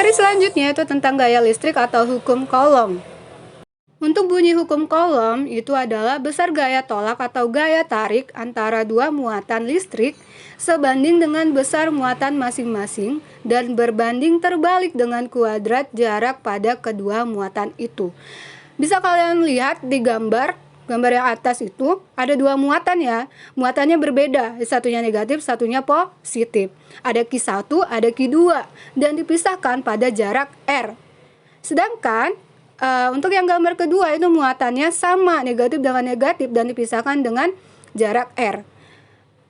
Materi selanjutnya itu tentang gaya listrik atau hukum Coulomb. Untuk bunyi hukum Coulomb itu adalah besar gaya tolak atau gaya tarik antara dua muatan listrik sebanding dengan besar muatan masing-masing dan berbanding terbalik dengan kuadrat jarak pada kedua muatan itu. Bisa kalian lihat di gambar yang atas itu ada dua muatan ya. Muatannya berbeda, satunya negatif, satunya positif. Ada Q1, ada Q2 dan dipisahkan pada jarak R. Sedangkan untuk yang gambar kedua itu muatannya sama, negatif dengan negatif dan dipisahkan dengan jarak R.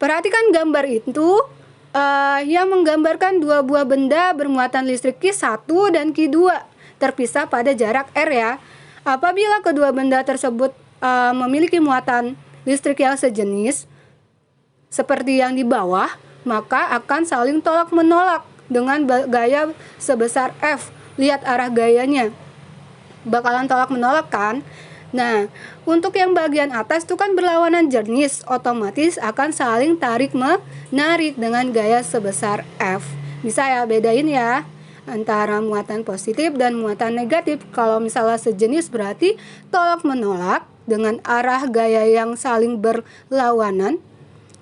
Perhatikan gambar itu yang menggambarkan dua buah benda bermuatan listrik Q1 dan Q2 terpisah pada jarak R ya. Apabila kedua benda tersebut memiliki muatan listrik yang sejenis seperti yang di bawah, maka akan saling tolak-menolak dengan gaya sebesar F. Lihat arah gayanya, bakalan tolak-menolak kan? Nah, untuk yang bagian atas itu kan berlawanan jenis, otomatis akan saling tarik-menarik dengan gaya sebesar F. Bisa ya bedain ya antara muatan positif dan muatan negatif. Kalau misalnya sejenis berarti tolak-menolak dengan arah gaya yang saling berlawanan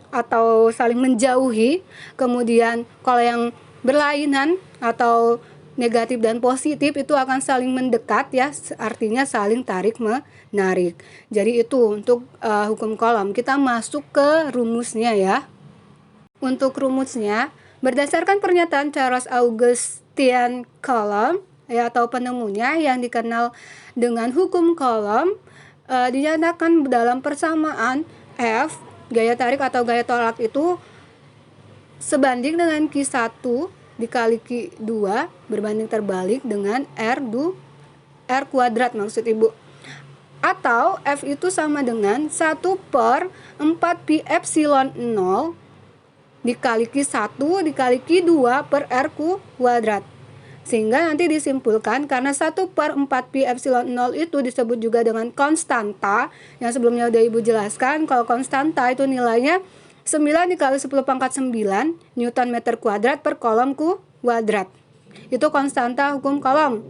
atau saling menjauhi. Kemudian kalau yang berlainan atau negatif dan positif itu akan saling mendekat ya, artinya saling tarik menarik. Jadi itu untuk hukum Coulomb. Kita masuk ke rumusnya ya. Untuk rumusnya berdasarkan pernyataan Charles Augustin Coulomb ya, atau penemunya yang dikenal dengan hukum Coulomb, dinyatakan dalam persamaan F, gaya tarik atau gaya tolak itu sebanding dengan Q1 dikali Q2 berbanding terbalik dengan R kuadrat maksud ibu. Atau F itu sama dengan 1/4pi epsilon 0 dikali Q1 dikali Q2 per R kuadrat. Sehingga nanti disimpulkan karena 1/4pi epsilon 0 itu disebut juga dengan konstanta, yang sebelumnya udah ibu jelaskan. Kalau konstanta itu nilainya 9 dikali 10 pangkat 9 Newton meter kuadrat per Coulomb kuadrat. Itu konstanta hukum Coulomb.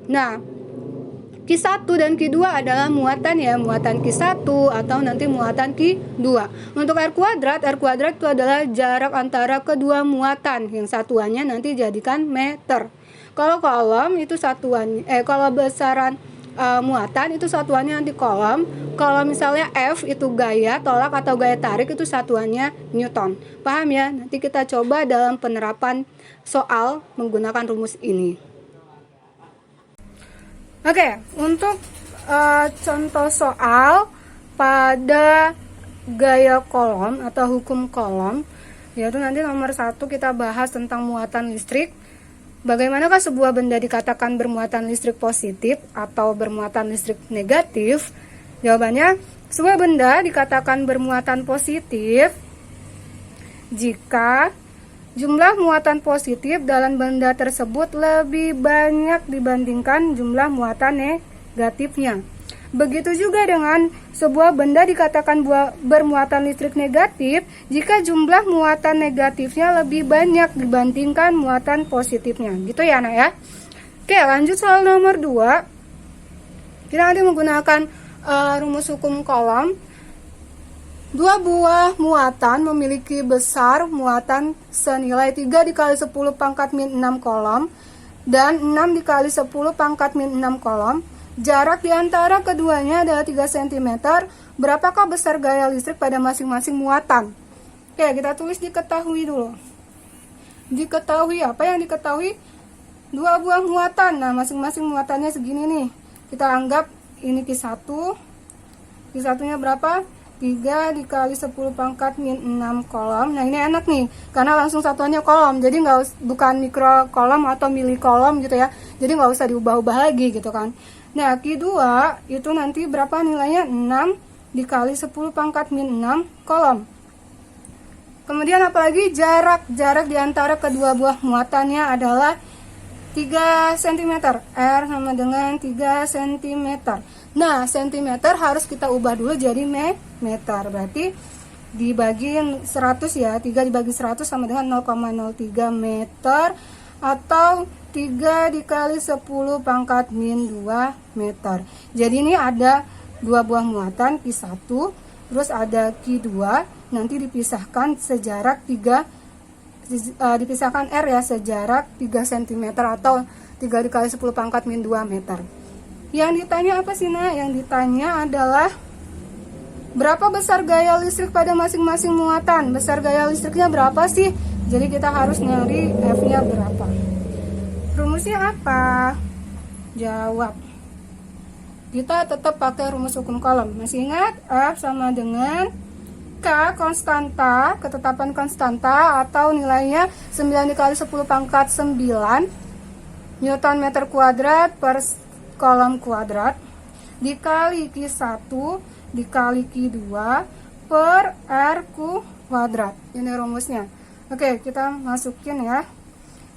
Nah, Q1 dan Q2 adalah muatan ya, muatan Q1 atau nanti muatan Q2. Untuk R kuadrat itu adalah jarak antara kedua muatan, yang satuannya nanti jadikan meter. Kalau Coulomb itu satuan, kalau besaran muatan itu satuannya nanti Coulomb. Kalau misalnya F itu gaya tolak atau gaya tarik itu satuannya Newton. Paham ya? Nanti kita coba dalam penerapan soal menggunakan rumus ini. Oke, untuk contoh soal pada gaya Coulomb atau hukum Coulomb, yaitu nanti nomor 1 kita bahas tentang muatan listrik. Bagaimanakah sebuah benda dikatakan bermuatan listrik positif atau bermuatan listrik negatif? Jawabannya, sebuah benda dikatakan bermuatan positif jika jumlah muatan positif dalam benda tersebut lebih banyak dibandingkan jumlah muatan negatifnya. Begitu juga dengan sebuah benda dikatakan bermuatan listrik negatif jika jumlah muatan negatifnya lebih banyak dibandingkan muatan positifnya. Gitu ya anak ya. Oke, lanjut soal nomor 2. Kita nanti menggunakan rumus hukum Coulomb. Dua buah muatan memiliki besar muatan senilai 3 dikali 10 pangkat min 6 Coulomb dan 6 dikali 10 pangkat min 6 Coulomb. Jarak di antara keduanya adalah 3 cm. Berapakah besar gaya listrik pada masing-masing muatan? Oke, kita tulis diketahui dulu. Diketahui, apa yang diketahui? Dua buah muatan. Nah, masing-masing muatannya segini nih. Kita anggap ini Q1. Q1-nya berapa? 3 dikali 10 pangkat min 6 Coulomb. Nah, ini enak nih, karena langsung satuannya Coulomb. Jadi bukan mikro Coulomb atau mili Coulomb gitu ya. Jadi nggak usah diubah-ubah lagi gitu kan. Nah, Q2 itu nanti berapa nilainya? 6 dikali 10 pangkat min 6 Coulomb. Kemudian apalagi jarak di antara kedua buah muatannya adalah 3 cm. R sama dengan 3 cm. Nah, cm harus kita ubah dulu jadi meter. Berarti dibagi 100 ya. 3 dibagi 100 sama dengan 0,03 meter atau 3 dikali 10 pangkat min 2 meter. Jadi ini ada dua buah muatan, Q1, terus ada Q2, nanti dipisahkan sejarak 3, dipisahkan R ya, sejarak 3 cm atau 3 dikali 10 pangkat min 2 meter. Yang ditanya apa sih, Nak? Yang ditanya adalah berapa besar gaya listrik pada masing-masing muatan? Besar gaya listriknya berapa sih? Jadi kita harus nyari F-nya berapa. Rumusnya apa? Jawab. Kita tetap pakai rumus hukum Coulomb. Masih ingat? F sama dengan K konstanta, ketetapan konstanta, atau nilainya 9 dikali 10 pangkat 9 Newton meter kuadrat per kolom kuadrat, dikali Q1 dikali Q2 per R kuadrat. Ini rumusnya. Oke, kita masukin ya.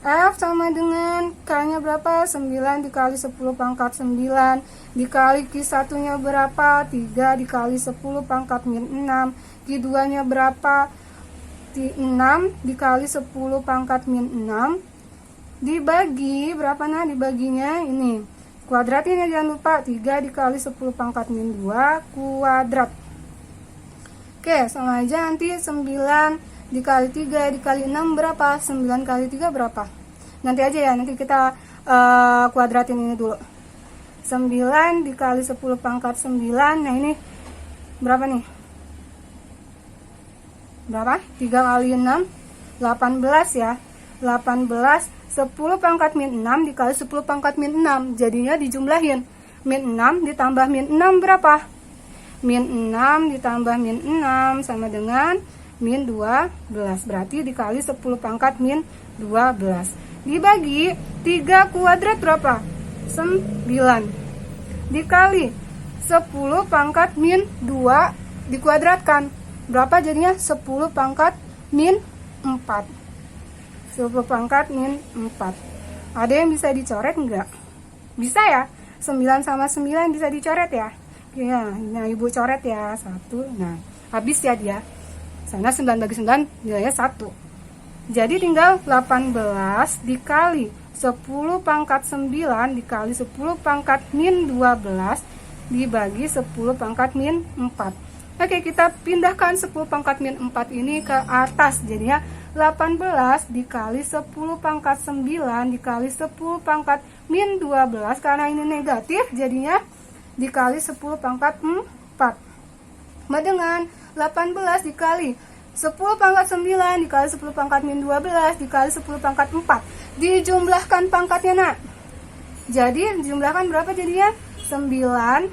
F sama dengan K-nya berapa? 9 dikali 10 pangkat 9 dikali Q1 nya berapa? 3 dikali 10 pangkat min 6. Q2 nya berapa? 6 dikali 10 pangkat min 6 dibagi berapa? Nah, dibaginya ini kuadratin ya, jangan lupa. 3 dikali 10 pangkat min 2 kuadrat. Oke, sama aja nanti 9 dikali 3 dikali 6 berapa? 9 kali 3 berapa? Nanti aja ya, nanti kita kuadratin ini dulu. 9 dikali 10 pangkat 9, nah ini berapa nih? Berapa? 3 kali 6, 18 ya. 18, 10 pangkat min 6 dikali 10 pangkat min 6. Jadinya dijumlahin. Min 6 ditambah min 6 berapa? Min 6 ditambah min 6 sama dengan min 12, berarti dikali 10 pangkat min 12 dibagi 3 kuadrat berapa? 9 dikali 10 pangkat min 2 dikuadratkan berapa jadinya? 10 pangkat min 4. 10 pangkat min 4. Ada yang bisa dicoret enggak? Bisa ya? 9 sama 9 bisa dicoret ya? Ya, nah Ibu coret ya. 1, nah habis ya dia. Sana 9 bagi 9 nilainya 1. Jadi tinggal 18 dikali 10 pangkat 9 dikali 10 pangkat min 12 dibagi 10 pangkat min 4. Oke, kita pindahkan 10 pangkat min 4 ini ke atas. Jadinya 18 dikali 10 pangkat 9 dikali 10 pangkat min 12. Karena ini negatif, jadinya dikali 10 pangkat 4. Sama dengan 18 dikali 10 pangkat 9 dikali 10 pangkat min 12 dikali 10 pangkat 4. Dijumlahkan pangkatnya, Nak. Jadi dijumlahkan berapa jadinya? 9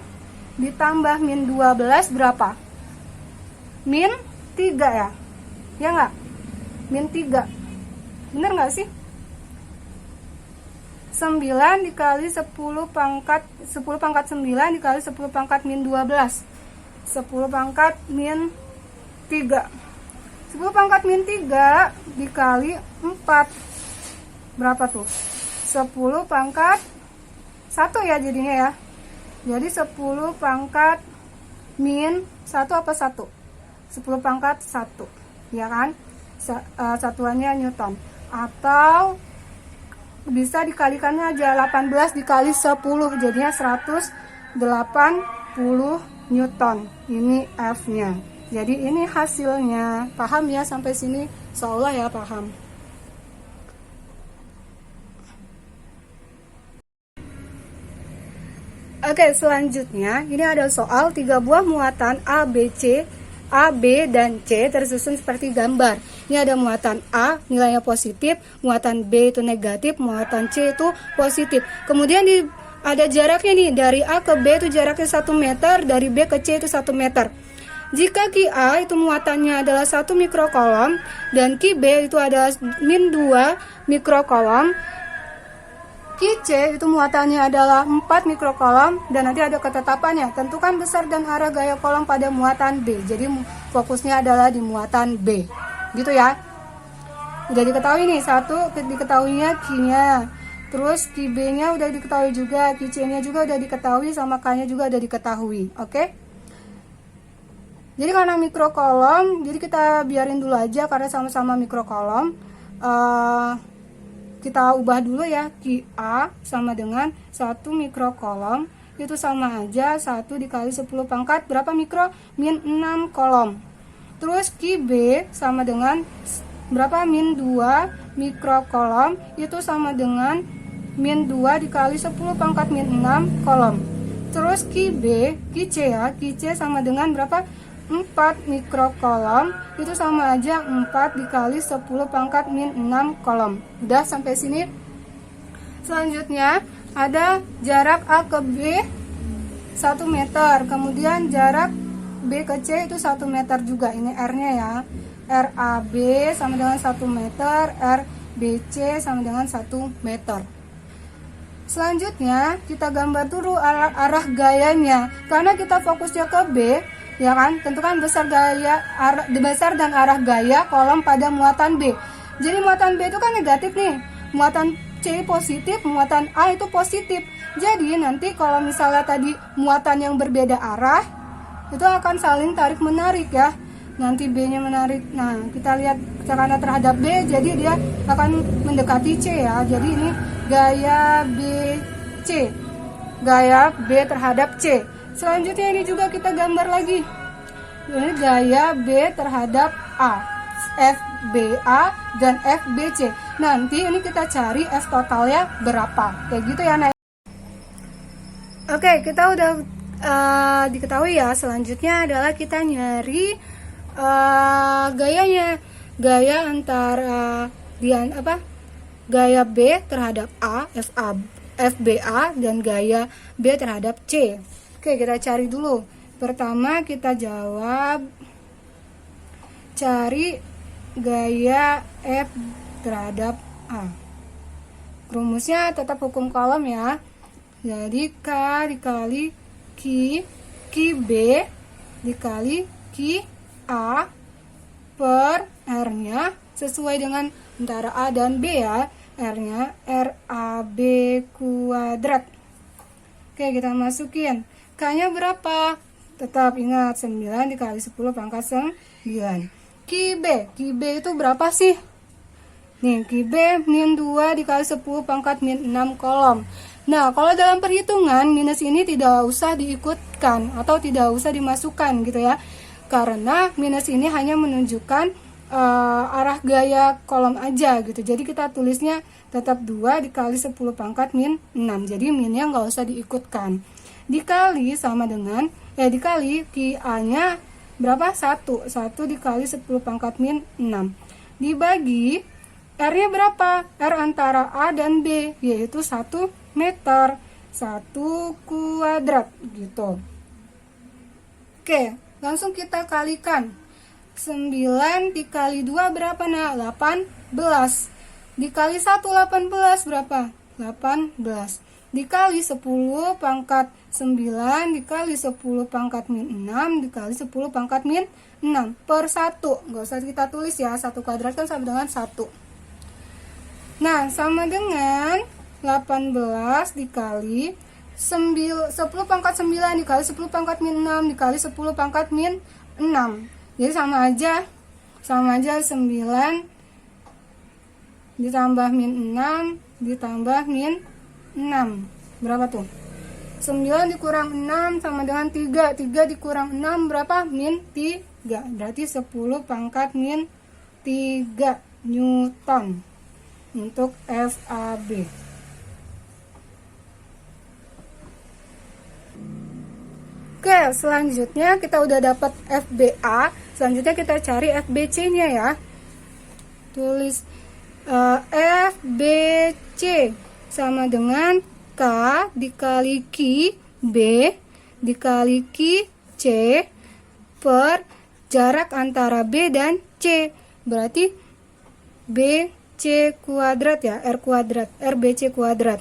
ditambah min 12 berapa? Min 3 ya? Ya nggak? Min 3. Bener nggak sih? 9 dikali 10 pangkat 9 dikali 10 pangkat min 12. 10 pangkat min 3. 10 pangkat min 3 dikali 4. Berapa tuh? 10 pangkat 1 ya jadinya ya. Jadi 10 pangkat min 1 apa 1? 10 pangkat 1. Ya kan? Satuannya Newton. Atau bisa dikalikannya aja, 18 dikali 10 jadinya 180 Newton. Ini F-nya. Jadi ini hasilnya. Paham ya sampai sini? Seolah ya paham. Oke, selanjutnya ini ada soal 3 buah muatan A, B, C, A, B, dan C tersusun seperti gambar. Ini ada muatan A, nilainya positif, muatan B itu negatif, muatan C itu positif. Kemudian ada jaraknya nih, dari A ke B itu jaraknya 1 meter, dari B ke C itu 1 meter. Jika Ki A itu muatannya adalah 1 mikrokolom, dan Ki B itu adalah min 2 mikrokolom, Ki C itu muatannya adalah 4 mikrokolom, dan nanti ada ketetapannya. Tentukan besar dan arah gaya kolom pada muatan B. Jadi fokusnya adalah di muatan B. Gitu ya. Udah diketahui nih, 1 diketahuinya Ki-nya. Terus Ki B-nya udah diketahui juga, Ki C-nya juga udah diketahui, sama K-nya juga udah diketahui. Oke? Jadi karena mikrokolom, jadi kita biarin dulu aja karena sama-sama mikrokolom. kita ubah dulu ya. Ki A sama dengan 1 mikrokolom, itu sama aja 1 dikali 10 pangkat berapa mikro? Min 6 kolom. Terus Ki B sama dengan berapa? Min 2 mikrokolom, itu sama dengan min 2 dikali 10 pangkat min 6 kolom. Terus Ki B, Ki C ya, Ki C sama dengan berapa? 4 mikrokolom, itu sama aja 4 dikali 10 pangkat min 6 kolom. Udah sampai sini. Selanjutnya ada jarak A ke B 1 meter, kemudian jarak B ke C itu 1 meter juga. Ini R-nya ya. RAB sama dengan 1 meter, RBC sama dengan 1 meter. Selanjutnya kita gambar dulu arah gayanya. Karena kita fokusnya ke B, ya kan? Tentukan besar dan arah gaya kolom pada muatan B. Jadi muatan B itu kan negatif nih. Muatan C positif, muatan A itu positif. Jadi nanti kalau misalnya tadi muatan yang berbeda arah, itu akan saling tarik menarik ya. Nanti B-nya menarik. Nah, kita lihat karena terhadap B, jadi dia akan mendekati C ya. Jadi ini gaya BC. Gaya B terhadap C. Selanjutnya ini juga kita gambar lagi. Ini gaya B terhadap A, FBA dan FBC. Nanti ini kita cari F totalnya berapa. Kayak gitu ya, Nay. Oke, kita udah diketahui ya. Selanjutnya adalah kita nyari gayanya. Gaya antara gaya B terhadap A, FBA dan gaya B terhadap C. Oke, kita cari dulu. Pertama kita jawab, cari gaya F terhadap A. Rumusnya tetap hukum kolom ya. Jadi K dikali Ki B dikali Ki A per R-nya sesuai dengan antara A dan B ya. R-nya RAB kuadrat. Oke, kita masukin. K-nya berapa? Tetap ingat 9 dikali 10 pangkat 9. Ki B itu berapa sih? Nih, Ki B min 2 dikali 10 pangkat min 6 kolom. Nah, kalau dalam perhitungan minus ini tidak usah diikutkan atau tidak usah dimasukkan gitu ya. Karena minus ini hanya menunjukkan arah gaya kolom aja gitu. Jadi kita tulisnya tetap 2 dikali 10 pangkat min 6. Jadi minnya nggak usah diikutkan. Dikali sama dengan, dikali Ki A-nya berapa? 1 dikali 10 pangkat min 6. Dibagi R-nya berapa? R antara A dan B, yaitu 1 meter. 1 kuadrat gitu. Oke, langsung kita kalikan. 9 dikali 2 berapa? Nah, 18. Dikali 1, 18 berapa? 18. Dikali 10 pangkat 9 dikali 10 pangkat min 6 dikali 10 pangkat min 6 per 1. Nggak usah kita tulis ya, 1 kuadrat kan sama dengan 1. Nah, sama dengan 18 dikali 10 pangkat 9 dikali 10 pangkat min 6 dikali 10 pangkat min 6. Jadi sama aja 9 ditambah min 6 ditambah min 6. Berapa tuh? 9 dikurang 6 sama dengan 3. 3 dikurang 6 berapa? Min 3. Berarti 10 pangkat min 3 Newton untuk FAB. Oke, selanjutnya kita udah dapat FBA. Selanjutnya kita cari FBC-nya ya. Tulis FBC sama dengan K dikali Ki B dikali Ki C per jarak antara B dan C. Berarti BC kuadrat ya, R kuadrat, RBC kuadrat.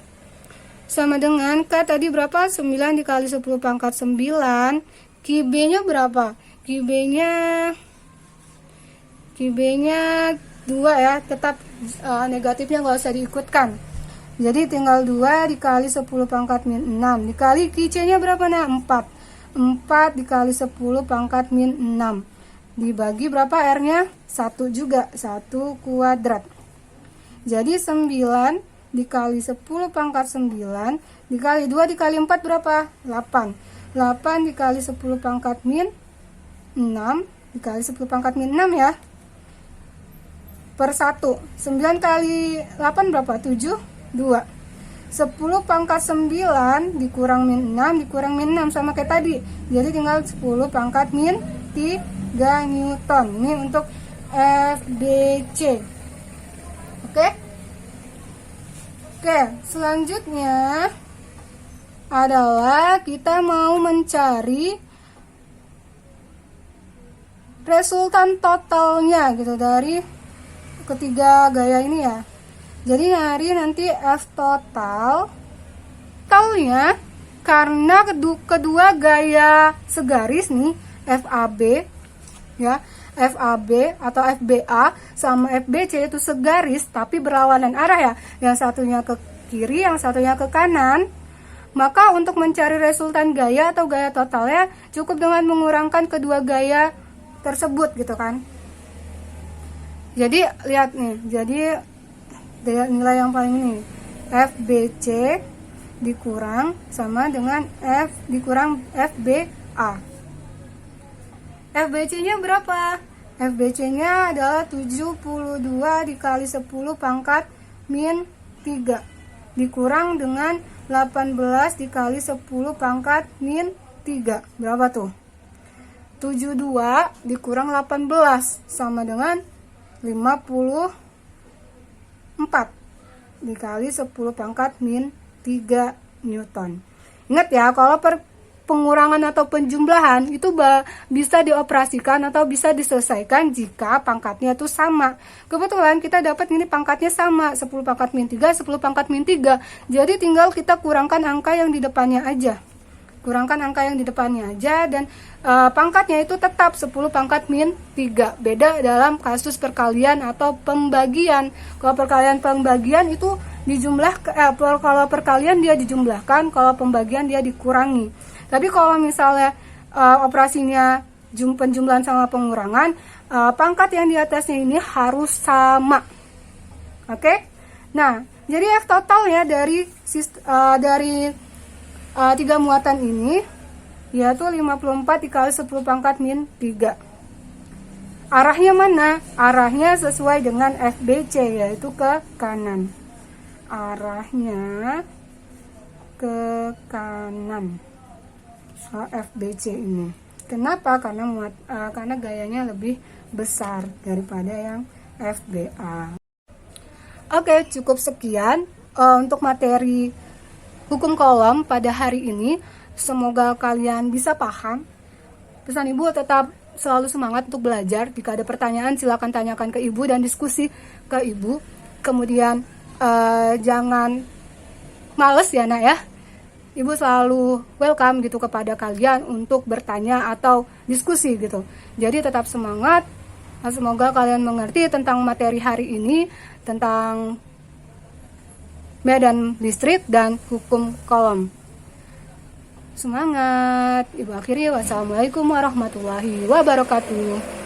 Sama dengan K tadi berapa? 9 dikali 10 pangkat 9. Ki B-nya berapa? Ki B-nya 2 ya, tetap negatifnya nggak usah diikutkan. Jadi tinggal 2 dikali 10 pangkat min 6 dikali Ki C-nya berapa? Nah, 4. 4 dikali 10 pangkat min 6 dibagi berapa R-nya? 1 juga, 1 kuadrat. Jadi 9 dikali 10 pangkat 9 dikali 2 dikali 4 berapa? 8. 8 dikali 10 pangkat min 6 dikali 10 pangkat min 6 ya. Per 1. 9 kali 8 berapa? 7. 2. 10 pangkat 9 dikurang min 6 dikurang min 6 sama kayak tadi. Jadi tinggal 10 pangkat min 3 Newton. Ini untuk FBC. Oke? Oke, selanjutnya adalah kita mau mencari resultan totalnya gitu dari ketiga gaya ini ya. Jadi nyari nanti F totalnya karena kedua gaya segaris nih, FAB ya, FAB atau FBA sama FBC itu segaris tapi berlawanan arah ya. Yang satunya ke kiri, yang satunya ke kanan. Maka untuk mencari resultan gaya atau gaya totalnya cukup dengan mengurangkan kedua gaya tersebut gitu kan. Jadi lihat nih, jadi nilai yang paling ini FBC dikurang sama dengan F dikurang FBA. FBC-nya berapa? FBC-nya adalah 72 dikali 10 pangkat min 3 dikurang dengan 18 dikali 10 pangkat min 3. Berapa tuh? 72 dikurang 18 sama dengan 54 dikali 10 pangkat min 3 Newton. Ingat ya, kalau pengurangan atau penjumlahan itu bisa dioperasikan atau bisa diselesaikan jika pangkatnya itu sama. Kebetulan kita dapat ini pangkatnya sama, 10 pangkat min 3, 10 pangkat min 3. Jadi tinggal kita kurangkan angka yang di depannya aja. Kurangkan angka yang di depannya aja dan pangkatnya itu tetap 10 pangkat min 3. Beda dalam kasus perkalian atau pembagian. Kalau perkalian pembagian itu kalau perkalian dia dijumlahkan, kalau pembagian dia dikurangi. Tapi kalau misalnya operasinya penjumlahan sama pengurangan, pangkat yang di atasnya ini harus sama. Oke? Nah, jadi F totalnya dari tiga muatan ini yaitu 54 dikali 10 pangkat min 3. Arahnya mana? Arahnya sesuai dengan FBC, yaitu ke kanan. Arahnya ke kanan. FBC ini. Kenapa? Karena gayanya lebih besar daripada yang FBA. Oke, cukup sekian untuk materi hukum kolom pada hari ini. Semoga kalian bisa paham. Pesan Ibu tetap selalu semangat untuk belajar. Jika ada pertanyaan silakan tanyakan ke Ibu dan diskusi ke Ibu. Kemudian jangan males ya nak ya. Ibu selalu welcome gitu kepada kalian untuk bertanya atau diskusi gitu. Jadi tetap semangat. Semoga kalian mengerti tentang materi hari ini, tentang medan listrik dan hukum kolom. Semangat. Ibu akhiri wassalamualaikum warahmatullahi wabarakatuh.